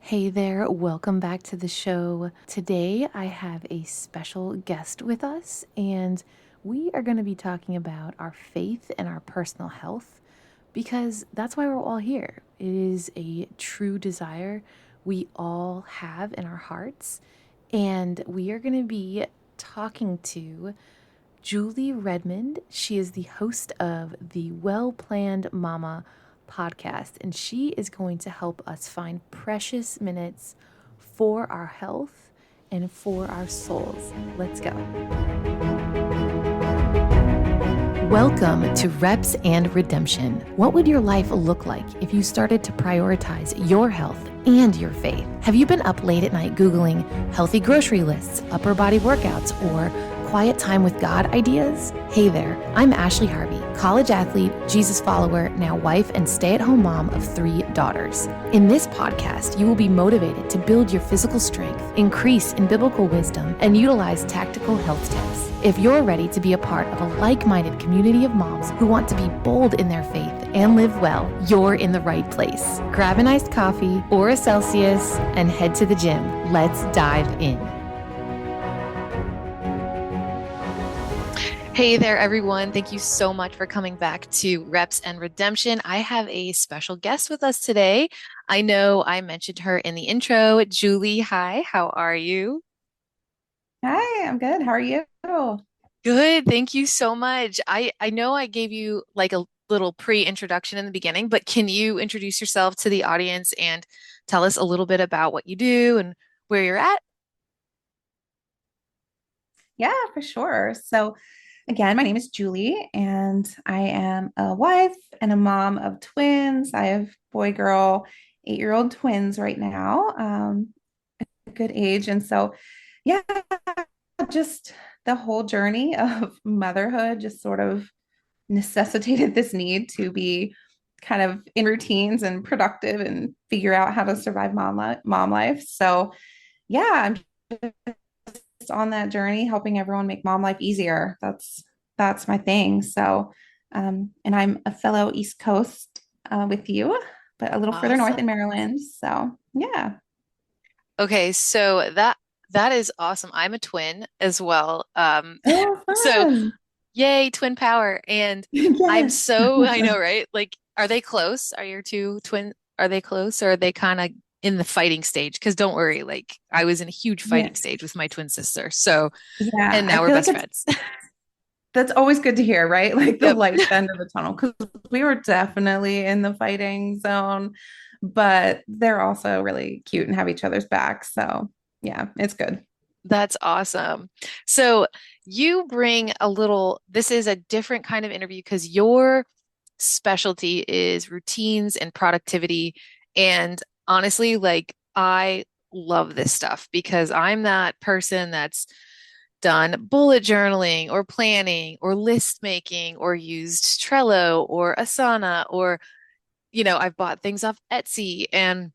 Hey there, welcome back to the show. Today I have a special guest with us, and we are going to be talking about our faith and our personal health because that's why we're all here. It is a true desire we all have in our hearts, and we are going to be talking to Julie Redmond. She is the host of the Well Planned Mama podcast, and she is going to help us find precious minutes for our health and for our souls. Let's go. Welcome to Reps and Redemption. What would your life look like if you started to prioritize your health and your faith? Have you been up late at night Googling healthy grocery lists, upper body workouts, or quiet time with God ideas? Hey there, I'm Ashley Harvey, college athlete, Jesus follower, now wife and stay-at-home mom of 3 daughters. In this podcast, you will be motivated to build your physical strength, increase in biblical wisdom, and utilize tactical health tips. If you're ready to be a part of a like-minded community of moms who want to be bold in their faith and live well, you're in the right place. Grab an iced coffee or a Celsius and head to the gym. Let's dive in. Hey there, everyone. Thank you so much for coming back to Reps and Redemption. I have a special guest with us today. I know I mentioned her in the intro. Julie, hi, how are you? Hi, I'm good. How are you? Good. Thank you so much. I know I gave you like a little pre-introduction in the beginning, but can you introduce yourself to the audience and tell us a little bit about what you do and where you're at? Yeah, for sure. So, again, my name is Julie, and I am a wife and a mom of twins. I have boy, girl, 8-year-old twins right now, a good age. And so, yeah, just the whole journey of motherhood just sort of necessitated this need to be kind of in routines and productive and figure out how to survive mom life. So, yeah, I'm on that journey, helping everyone make mom life easier. That's my thing. So, and I'm a fellow East Coast with you, but a little further north in Awesome. Maryland. So, yeah. Okay, so that is awesome. I'm a twin as well. Oh, So fun. yay, twin power. And I'm Yes. so, I know, right? Like, are they close? Are your two twin, are they close or are they kind of in the fighting stage? Because don't worry, like I was in a huge Yeah. fighting stage with my twin sister. So, Yeah. and I now we're feel like best it's friends. that's always good to hear, right? Like the Yep. light at the end of the tunnel, because we were definitely in the fighting zone, but they're also really cute and have each other's back. So, yeah, it's good. That's awesome. So you bring a little, this is a different kind of interview because your specialty is routines and productivity. And honestly, like I love this stuff because I'm that person that's done bullet journaling or planning or list making or used Trello or Asana or, I've bought things off Etsy. And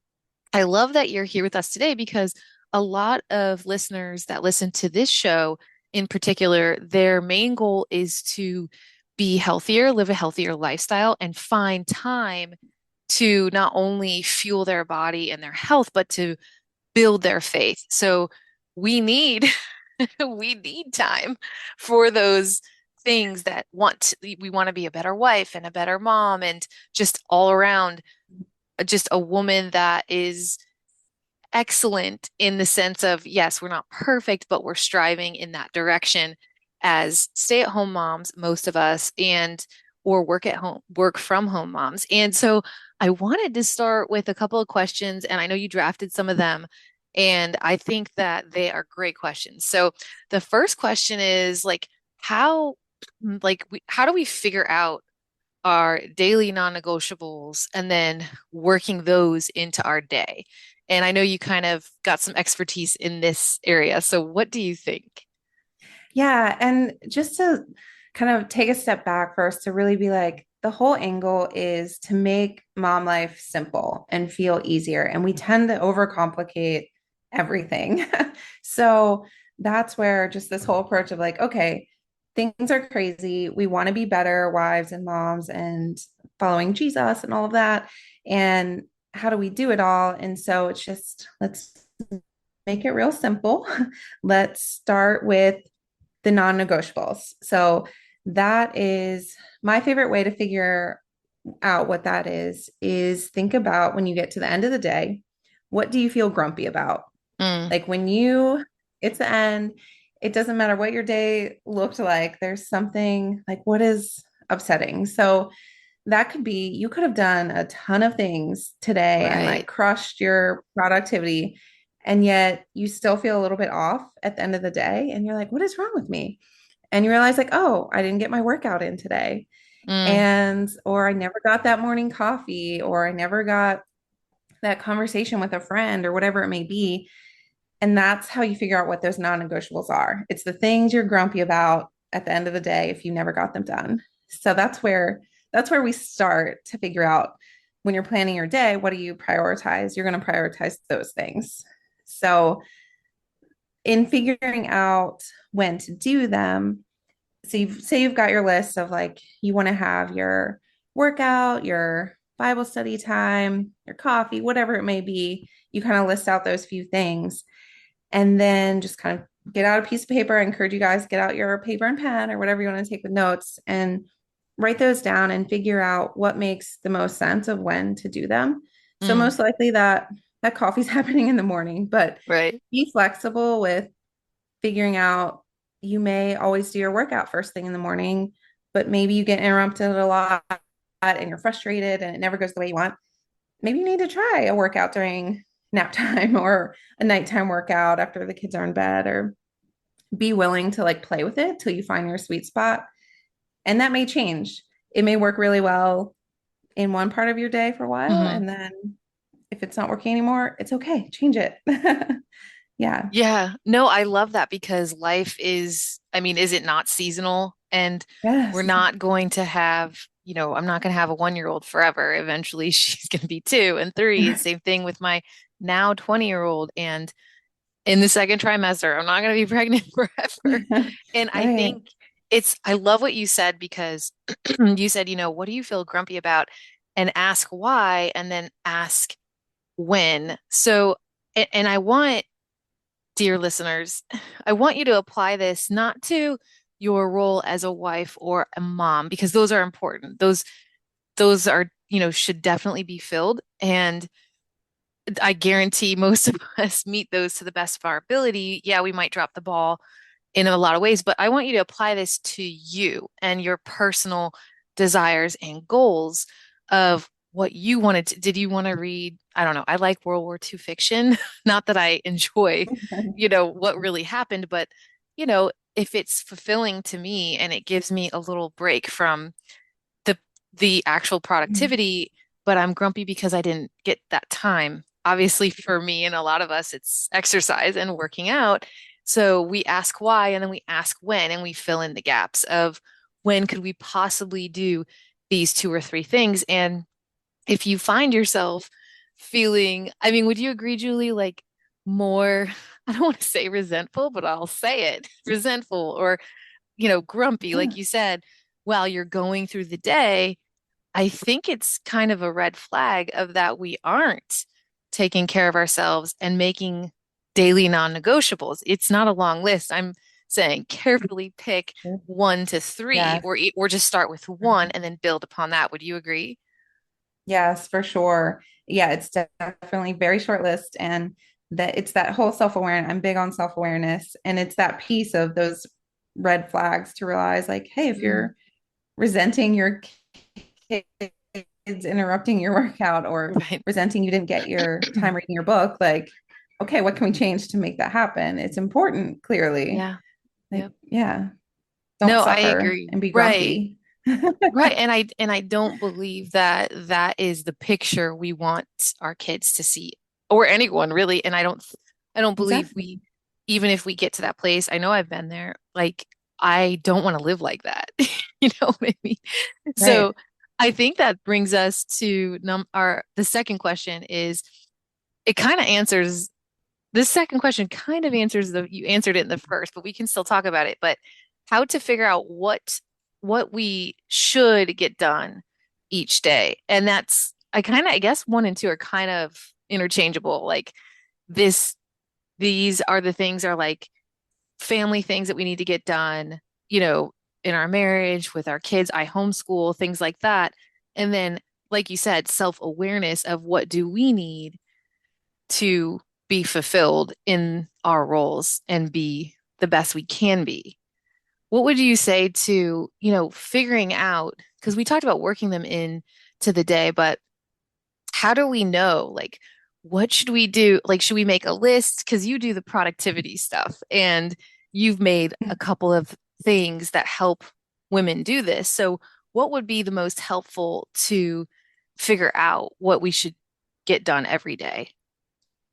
I love that you're here with us today because a lot of listeners that listen to this show in particular, their main goal is to be healthier, live a healthier lifestyle, and find time to not only fuel their body and their health, but to build their faith. So we need we need time for those things that we want to be a better wife and a better mom and just all around just a woman that is excellent in the sense of, yes, we're not perfect, but we're striving in that direction as stay-at-home moms, most of us, and or work from home moms. And so I wanted to start with a couple of questions, and I know you drafted some of them, and I think that they are great questions. So the first question is like, how do we figure out our daily non-negotiables and then working those into our day? And I know you kind of got some expertise in this area. So what do you think? Yeah. And just to kind of take a step back first to really be like, the whole angle is to make mom life simple and feel easier. And we tend to overcomplicate everything. So that's where just this whole approach of like, okay, things are crazy. We want to be better wives and moms and following Jesus and all of that. And how do we do it all? And so it's just, let's make it real simple. Let's start with the non-negotiables. So that is my favorite way to figure out what that is think about when you get to the end of the day, what do you feel grumpy about? Mm, Like when you, it's the end, it doesn't matter what your day looked like. There's something like what is upsetting. So that could be you could have done a ton of things today and like right. crushed your productivity, and yet you still feel a little bit off at the end of the day. And you're like, what is wrong with me? And you realize, like, oh, I didn't get my workout in today. Mm, And, or I never got that morning coffee, or I never got that conversation with a friend, or whatever it may be. And that's how you figure out what those non negotiables are. It's the things you're grumpy about at the end of the day if you never got them done. So that's where we start to figure out when you're planning your day, what do you prioritize? You're going to prioritize those things. So in figuring out when to do them, so you've got your list of like you want to have your workout, your Bible study time, your coffee, whatever it may be. You kind of list out those few things and then just kind of get out a piece of paper. I encourage you guys get out your paper and pen or whatever you want to take with notes and write those down and figure out what makes the most sense of when to do them. So mm, most likely that coffee's happening in the morning, but right. be flexible with figuring out you may always do your workout first thing in the morning, but maybe you get interrupted a lot and you're frustrated and it never goes the way you want. Maybe you need to try a workout during nap time or a nighttime workout after the kids are in bed, or be willing to like play with it till you find your sweet spot. And that may change. It may work really well in one part of your day for a while. Hmm. And then if it's not working anymore, it's okay. Change it. Yeah. Yeah. No, I love that because life is, I mean, is it not seasonal? And we're Yes. not going to have, I'm not going to have a 1-year-old forever. Eventually, she's going to be 2 and 3. Same thing with my now 20-year-old. And in the second trimester, I'm not going to be pregnant forever. And I Right. think I love what you said because you said, what do you feel grumpy about? And ask why, and then ask when. So, and I want, dear listeners, I want you to apply this not to your role as a wife or a mom, because those are important. Those are, should definitely be filled. And I guarantee most of us meet those to the best of our ability. Yeah, we might drop the ball in a lot of ways, but I want you to apply this to you and your personal desires and goals of what you wanted to. Did you want to read? I don't know. I like World War II fiction. Not that I enjoy, what really happened, but, if it's fulfilling to me and it gives me a little break from the the actual productivity, but I'm grumpy because I didn't get that time. Obviously, for me and a lot of us, it's exercise and working out. So we ask why and then we ask when, and we fill in the gaps of when could we possibly do these 2 or 3 things. And if you find yourself feeling, I mean, would you agree, Julie, like more, I don't want to say resentful, but I'll say it, resentful or, grumpy, Yeah. like you said, while you're going through the day, I think it's kind of a red flag of that we aren't taking care of ourselves and making daily non-negotiables. It's not a long list. I'm saying carefully pick 1 to 3, Yes. or just start with one and then build upon that. Would you agree? Yes, for sure. Yeah, it's definitely very short list, and that it's that whole self-awareness. I'm big on self-awareness, and it's that piece of those red flags to realize like, hey, if Mm. you're resenting your kids interrupting your workout, or Right. resenting you didn't get your time reading your book, like, okay, what can we change to make that happen? It's important, clearly. Yeah. Like, Yep. yeah, don't No, I suffer agree. and be Right. grumpy. Right. And I don't believe that that is the picture we want our kids to see, or anyone really. And I don't believe Exactly. we, even if we get to that place, I know I've been there, like I don't want to live like that. You know what I mean? So Right. I think that brings us to num our the second question is it kind of answers this second question kind of answers you answered it in the first, but we can still talk about it. But how to figure out what we should get done each day. And that's I guess one and two are kind of interchangeable. Like this, these are the things are like family things that we need to get done, you know, in our marriage, with our kids. I homeschool, things like that. And then, like you said, self-awareness of what do we need to be fulfilled in our roles and be the best we can be. What would you say to, figuring out, because we talked about working them in to the day, but how do we know, like, what should we do? Like, should we make a list? Because you do the productivity stuff and you've made a couple of things that help women do this. So, what would be the most helpful to figure out what we should get done every day?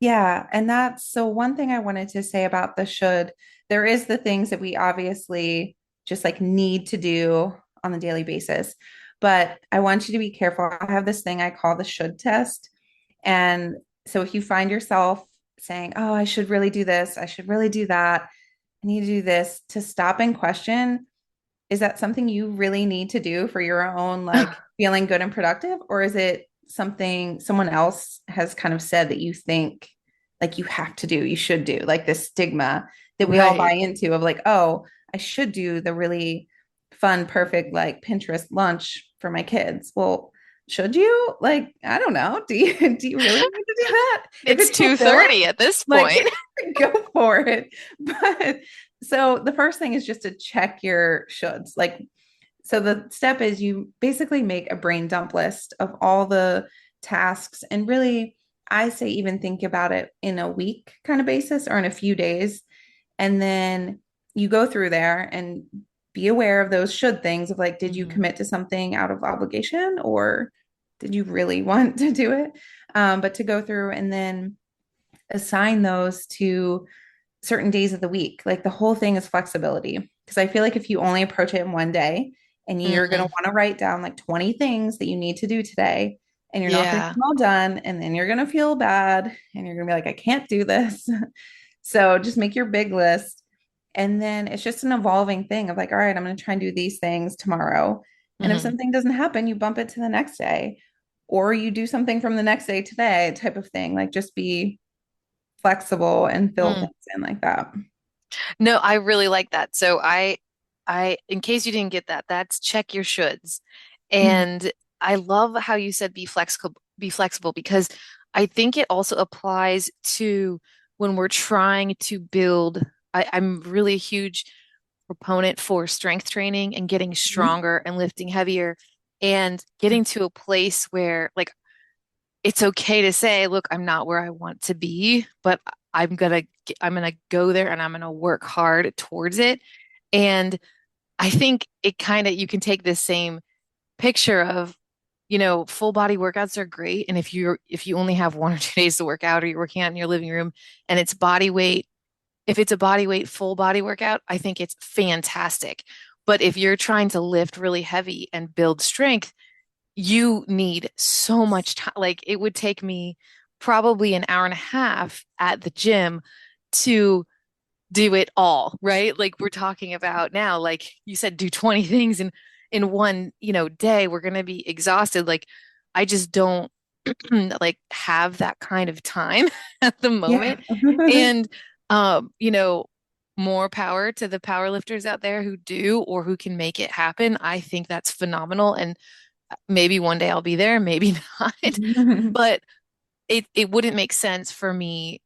Yeah, and that's so one thing I wanted to say about the should. There is the things that we obviously just like need to do on a daily basis. But I want you to be careful. I have this thing I call the should test. And so if you find yourself saying, "Oh, I should really do this, I should really do that, I need to do this," to stop and question, is that something you really need to do for your own like feeling good and productive, or is it something someone else has kind of said that you think like you have to do, you should do, like this stigma that we all buy Right. into of like, oh, I should do the really fun, perfect like Pinterest lunch for my kids. Well, should you? Like, I don't know. Do you really need to do that? If It's it's fulfilling, 2:30 at this like point. go for it. But so the first thing is just to check your shoulds. Like, so the step is you basically make a brain dump list of all the tasks. And really, I say even think about it in a week kind of basis or in a few days. And then you go through there and be aware of those should things of like, did you Mhm. commit to something out of obligation or did you really want to do it? But to go through and then assign those to certain days of the week. Like the whole thing is flexibility. Because I feel like if you only approach it in one day and you're going to Mm, want to write down like 20 things that you need to do today, and you're not going to get yeah. them all done, and then you're going to feel bad and you're going to be like, I can't do this. So just make your big list. And then it's just an evolving thing of like, all right, I'm going to try and do these things tomorrow. And if Hmm. something doesn't happen, you bump it to the next day or you do something from the next day today type of thing. Like just be flexible and fill Mm. things in like that. No, I really like that. So in case you didn't get that, that's check your shoulds. Mhm. And I love how you said be flexible because I think it also applies to when we're trying to build. I'm really a huge proponent for strength training and getting Mhm. stronger and lifting heavier and getting to a place where like it's okay to say, look, I'm not where I want to be, but I'm gonna go there and I'm gonna work hard towards it. And I think it kind of you can take this same picture of, full body workouts are great. And if you only have 1 or 2 days to work out or you're working out in your living room and it's body weight, if it's a body weight full body workout, I think it's fantastic. But if you're trying to lift really heavy and build strength, you need so much time. Like it would take me probably an hour and a half at the gym to do it all, right? Like we're talking about now, like you said, do 20 things in one, day. We're gonna be exhausted. Like I just don't like have that kind of time at the Yeah. moment. And more power to the power lifters out there who do or who can make it happen. I think that's phenomenal. And maybe one day I'll be there, maybe not. But it wouldn't make sense for me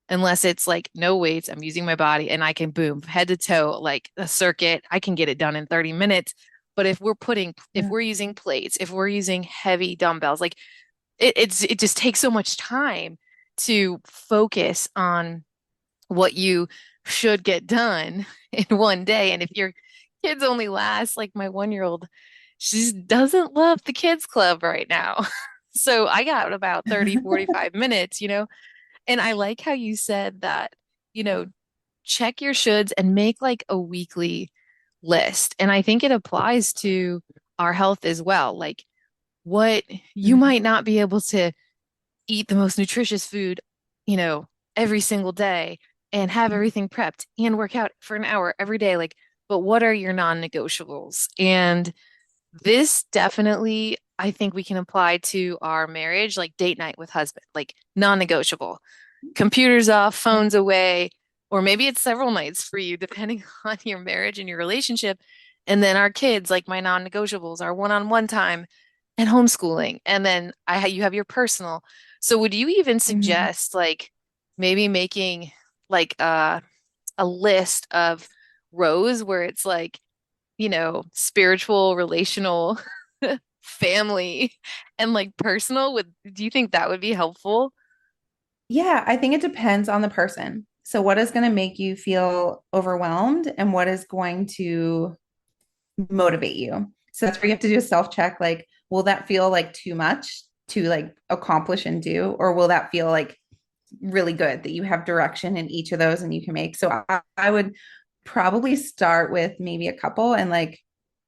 unless it's like no weights, I'm using my body and I can boom head to toe like a circuit. I can get it done in 30 minutes. But if Yeah. we're using plates, if we're using heavy dumbbells, like it just takes so much time to focus on what you should get done in one day. And if your kids only last like my 1-year-old, she doesn't love the kids club right now. So I got about 30, 45 minutes, and I like how you said that, you know, check your shoulds and make like a weekly list. And I think it applies to our health as well. Like what you Mhm. might not be able to eat the most nutritious food, you know, every single day and have everything prepped and work out for an hour every day. Like, but what are your non-negotiables? And this definitely I think we can apply to our marriage, like date night with husband, like non-negotiable. Computers off, phones away, or maybe it's several nights for you, depending on your marriage and your relationship. And then our kids, like my non-negotiables, our one-on-one time and homeschooling. And then you have your personal. So would you even Mhm. suggest like maybe making like a list of rows where it's like, spiritual, relational, family, and like personal? Do you think that would be helpful? Yeah, I think it depends on the person. So, what is going to make you feel overwhelmed and what is going to motivate you? So, that's where you have to do a self check. Like, will that feel like too much to like accomplish and do? Or will that feel like really good that you have direction in each of those and you can make? So, I would probably start with maybe a couple and like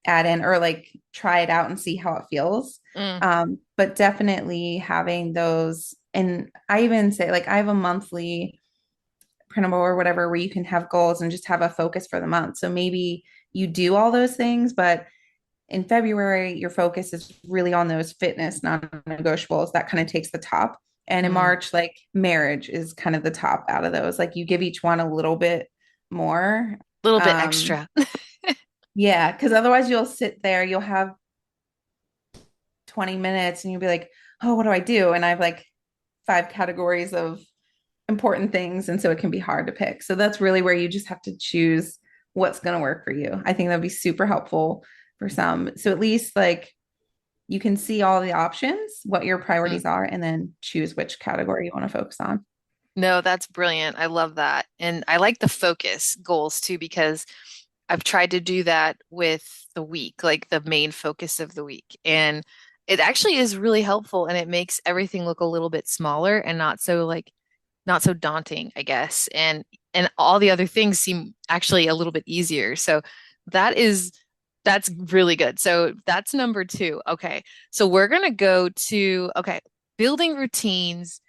add in or like try it out and see how it feels. Mm, But definitely having those, and I even say like I have a monthly printable or whatever where you can have goals and just have a focus for the month. So maybe you do all those things, but in February, your focus is really on those fitness non-negotiables. That kind of takes the top. And in mm, March, like marriage is kind of the top out of those. Like you give each one a little bit more. little bit Um, extra. yeah, because otherwise you'll sit there, you'll have 20 minutes and you'll be like, oh, what do I do? And I have like five categories of important things. And so it can be hard to pick. So that's really where you just have to choose what's going to work for you. I think that'd be super helpful for some. So at least like you can see all the options, what your Mm. priorities are, and then choose which category you want to focus on. No, that's brilliant. I love that. And I like the focus goals too, because I've tried to do that with the week, like the main focus of the week. And it actually is really helpful and it makes everything look a little bit smaller and not so daunting, I guess. And all the other things seem actually a little bit easier. So that is that's really good. So that's number two. Okay. So we're gonna go to building routines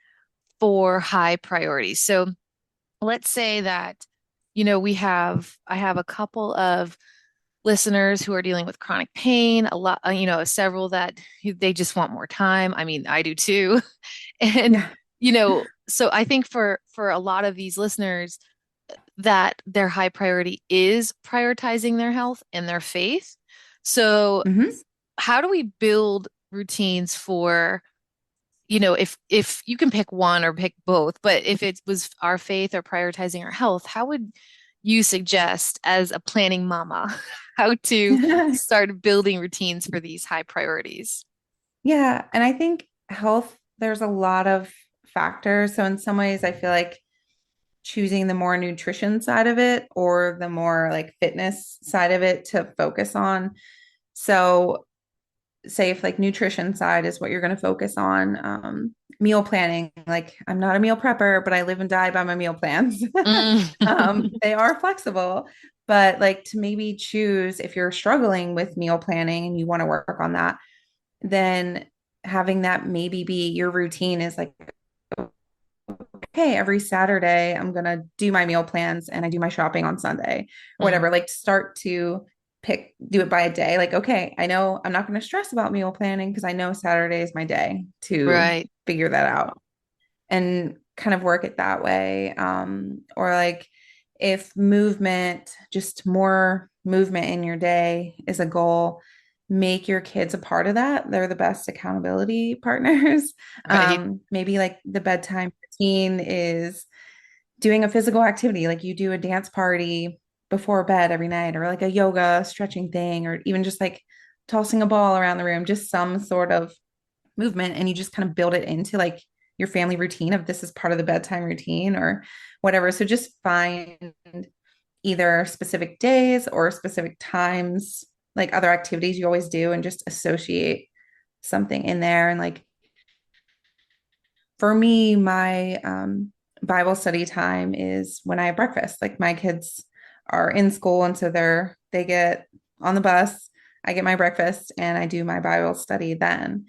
for high priorities. So let's say that, I have a couple of listeners who are dealing with chronic pain, a lot, several that they just want more time. I mean, I do too. And, Yeah. so I think for a lot of these listeners that their high priority is prioritizing their health and their faith. So Mm-hmm. how do we build routines for if you can pick one or pick both, but if it was our faith or prioritizing our health, how would you suggest as a planning mama how to start building routines for these high priorities? Yeah. And I think health, there's a lot of factors. So in some ways, I feel like choosing the more nutrition side of it or the more like fitness side of it to focus on. So, say if like nutrition side is what you're going to focus on, meal planning, like I'm not a meal prepper, but I live and die by my meal plans. Mm, They are flexible, but like to maybe choose if you're struggling with meal planning and you want to work on that, then having that maybe be your routine is like, okay, every Saturday I'm gonna do my meal plans and I do my shopping on Sunday or mm, whatever. Like start to do it by a day. Like, okay, I know I'm not gonna stress about meal planning because I know Saturday is my day to right. figure that out and kind of work it that way. Or like if movement, just more movement in your day is a goal, make your kids a part of that. They're the best accountability partners. Right. Maybe like the bedtime routine is doing a physical activity, like you do a dance party before bed every night, or like a yoga stretching thing, or even just like tossing a ball around the room, just some sort of movement. And you just kind of build it into like your family routine of this is part of the bedtime routine or whatever. So just find either specific days or specific times, like other activities you always do, and just associate something in there. And like for me, my Bible study time is when I have breakfast. Like my kids are in school, and so they get on the bus. I get my breakfast, and I do my Bible study then.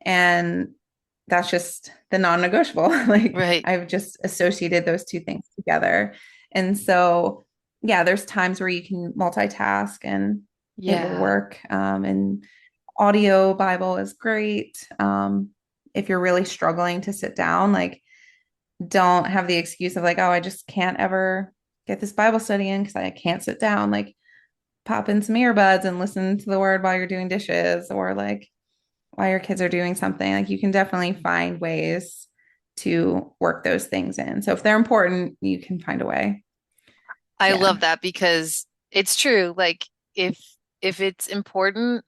And that's just the non-negotiable. Like Right. I've just associated those two things together. And so, yeah, there's times where you can multitask, and it will Yeah. work. And audio Bible is great. If you're really struggling to sit down, like don't have the excuse of like, oh, I just can't ever get this Bible study in because I can't sit down. Like pop in some earbuds and listen to the word while you're doing dishes or like while your kids are doing something. Like you can definitely find ways to work those things in. So if they're important, you can find a way. I Yeah. love that because it's true. Like if if it's important,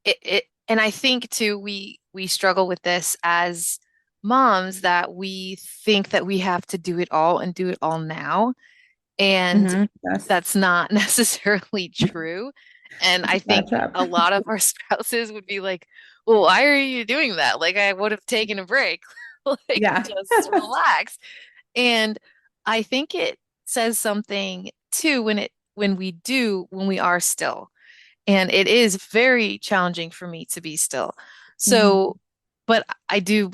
it and I think too we struggle with this as moms that we think that we have to do it all and do it all now. And Yes. that's not necessarily true. And It's a I bad think trap. a lot of our spouses would be like, well, why are you doing that? Like I would have taken a break. Like Yeah. just relax. And I think it says something too when we do when we are still. And it is very challenging for me to be still. Mhm. So, but I do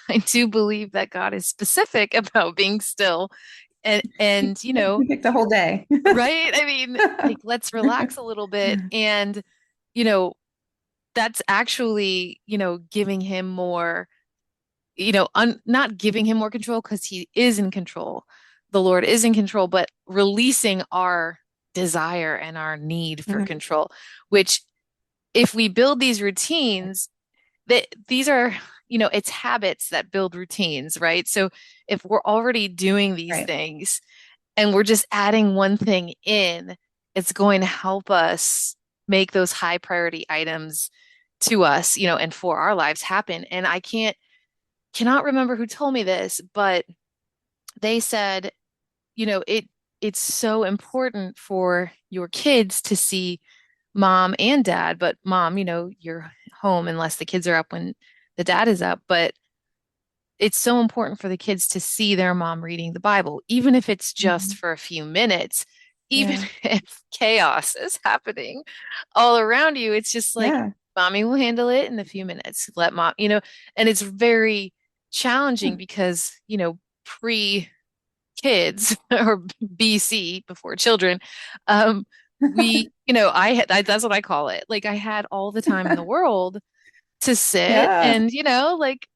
I do believe that God is specific about being still and You picked a whole day. right? I mean, like let's relax a little bit and you know, that's actually, giving him more not giving him more control because he is in control. The Lord is in control, but releasing our desire and our need for Mhm. control, which if we build these routines, that these are, it's habits that build routines, right? So if we're already doing these Right. things and we're just adding one thing in, it's going to help us make those high priority items to us, and for our lives happen. And I cannot remember who told me this, but they said, it's so important for your kids to see mom and dad, but mom, you're home unless the kids are up when the dad is up, but it's so important for the kids to see their mom reading the Bible, even if it's just Mhm. for a few minutes, even Yeah. if chaos is happening all around you. It's just like, Yeah. mommy will handle it in a few minutes. Let mom, and it's very challenging because, pre kids or BC before children, that's what I call it. Like I had all the time in the world to sit Yeah. and, like,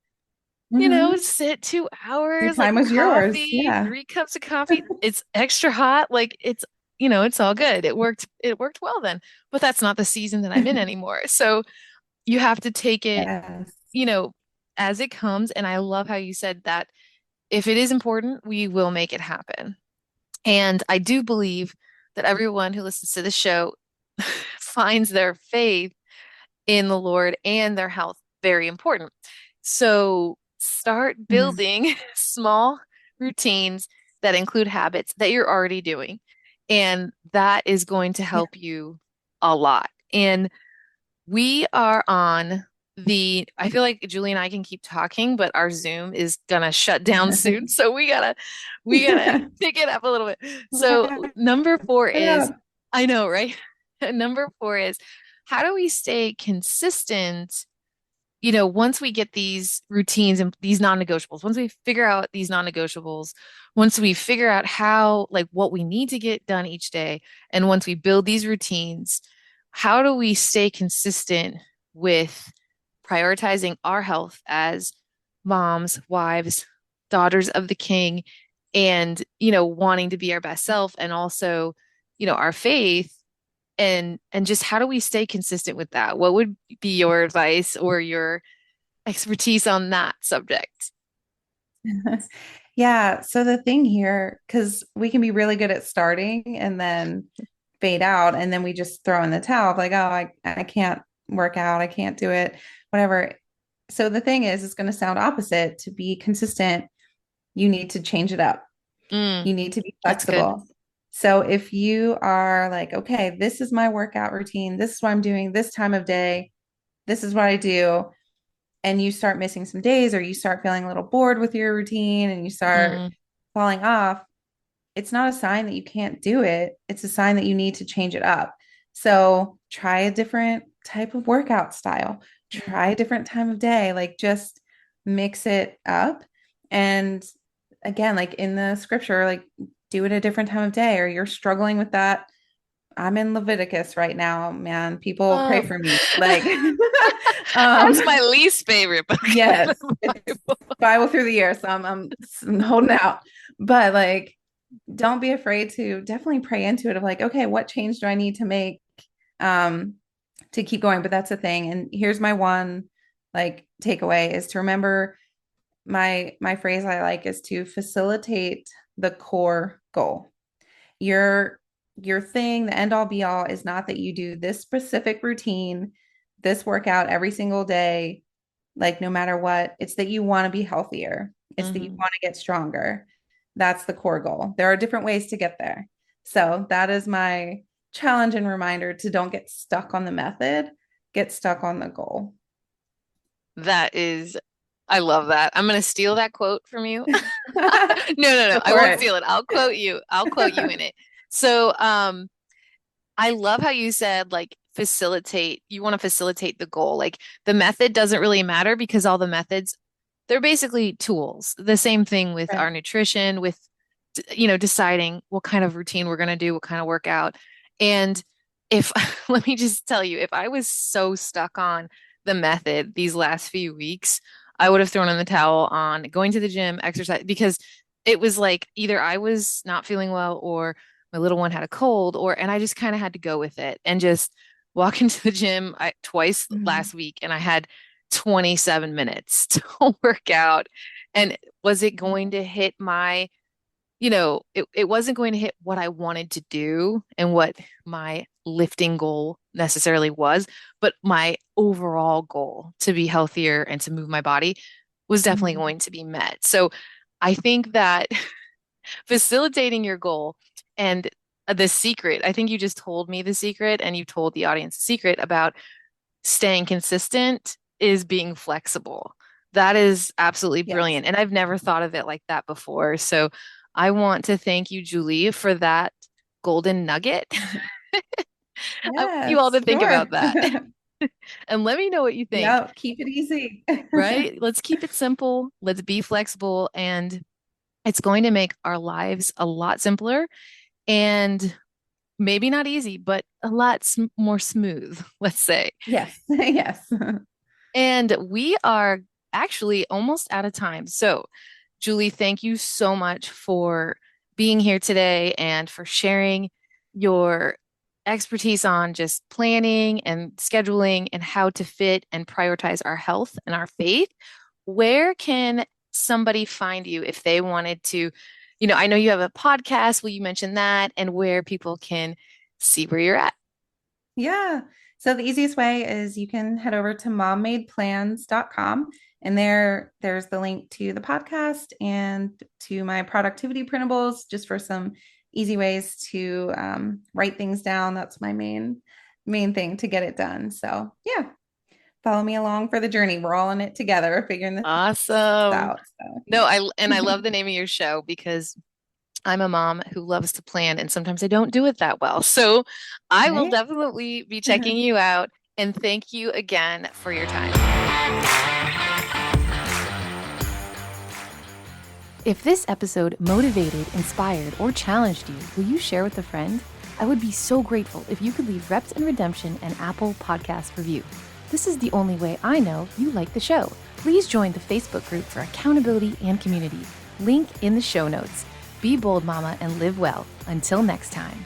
Hmm. sit two Your hours, like time was yours. coffee, Yeah. 3 cups of coffee. It's extra hot. Like it's all good. It worked well then. But that's not the season that I'm in anymore. So you have to take it, Yes. you know, as it comes. And I love how you said that if it is important, we will make it happen. And I do believe that everyone who listens to the show finds their faith in the Lord and their health very important. So start Mhm. building small routines that include habits that you're already doing. And that is going to Yeah. help you a lot. And we are on I feel like Julie and I can keep talking, but our Zoom is gonna shut down soon. So we gotta pick it up a little bit. So Wrap number four it is, up. I know, right? Number four is how do we stay consistent, once we get these routines and these non-negotiables, once we figure out these non-negotiables, once we figure out how, like, what we need to get done each day, and once we build these routines, how do we stay consistent with prioritizing our health as moms, wives, daughters of the King, and, wanting to be our best self, and also, our faith and just how do we stay consistent with that? What would be your advice or your expertise on that subject? Yeah. So the thing here, because we can be really good at starting and then fade out, and then we just throw in the towel, like, oh, I can't work out, I can't do it, whatever. So the thing is, it's going to sound opposite. To be consistent, you need to change it up. Mm, You need to be that's good. flexible. So if you are like, okay, this is my workout routine, this is what I'm doing this time of day, this is what I do, and you start missing some days or you start feeling a little bored with your routine and you start Mm, falling off, it's not a sign that you can't do it. It's a sign that you need to change it up. So try a different type of workout style, try a different time of day, like just mix it up. And again, like in the scripture, like do it a different time of day, or you're struggling with that I'm in Leviticus right now, man. People pray Oh, for me. Like, that's um, my least favorite book in yes, the it's Bible. Bible through the year, so I'm holding out. But like, don't be afraid to definitely pray into it of like, okay, what change do I need to make um to keep going? But that's the thing. And here's my one like takeaway is to remember my phrase I like is to facilitate the core goal. Your your thing, the end all be all is not that you do this specific routine, this workout every single day, like no matter what. It's that you want to be healthier. It's that you Mhm. want to get stronger. That's the core goal. There are different ways to get there. So that is my challenge and reminder to don't get stuck on the method, get stuck on the goal. That is, I love that. I'm going to steal that quote from you. No, no, no. Go I for won't it. steal it. I'll quote you. I'll quote you in it. So, I love how you said like facilitate, you want to facilitate the goal. Like the method doesn't really matter because all the methods, they're basically tools. The same thing with Right. our nutrition, with deciding what kind of routine we're going to do, what kind of workout. And if let me just tell you, if I was so stuck on the method these last few weeks, I would have thrown in the towel on going to the gym, exercise, because it was like either I was not feeling well or my little one had a cold, or and I just kind of had to go with it and just walk into the gym twice Mhm. last week, and I had 27 minutes to work out. And was it going to hit my, it wasn't going to hit what I wanted to do and what my lifting goal necessarily was, but my overall goal to be healthier and to move my body was definitely Mhm. going to be met. So I think that facilitating your goal and the secret, I think you just told me the secret and you told the audience the secret about staying consistent is being flexible. That is absolutely Yes. brilliant. And I've never thought of it like that before. So I want to thank you, Julie, for that golden nugget. I want you all Yes, to think about sure. that and let me know what you think, Yep, keep it easy. right? Let's keep it simple. Let's be flexible. And it's going to make our lives a lot simpler and maybe not easy, but a lot more smooth, let's say. Yes, yes. And we are actually almost out of time. So, Julie, thank you so much for being here today and for sharing your expertise on just planning and scheduling and how to fit and prioritize our health and our faith. Where can somebody find you if they wanted to? I know you have a podcast. Will you mention that and where people can see where you're at? Yeah. So the easiest way is you can head over to mommadeplans.com and there's the link to the podcast and to my productivity printables just for some easy ways to write things down. That's my main thing to get it done. So yeah, follow me along for the journey. We're all in it together, figuring this Awesome. out. So No, yeah. I love the name of your show because I'm a mom who loves to plan and sometimes I don't do it that well. So I will Right. definitely be checking you out and thank you again for your time. If this episode motivated, inspired, or challenged you, will you share with a friend? I would be so grateful if you could leave Reps and Redemption an Apple Podcast review. This is the only way I know you like the show. Please join the Facebook group for accountability and community. Link in the show notes. Be bold, mama, and live well. Until next time.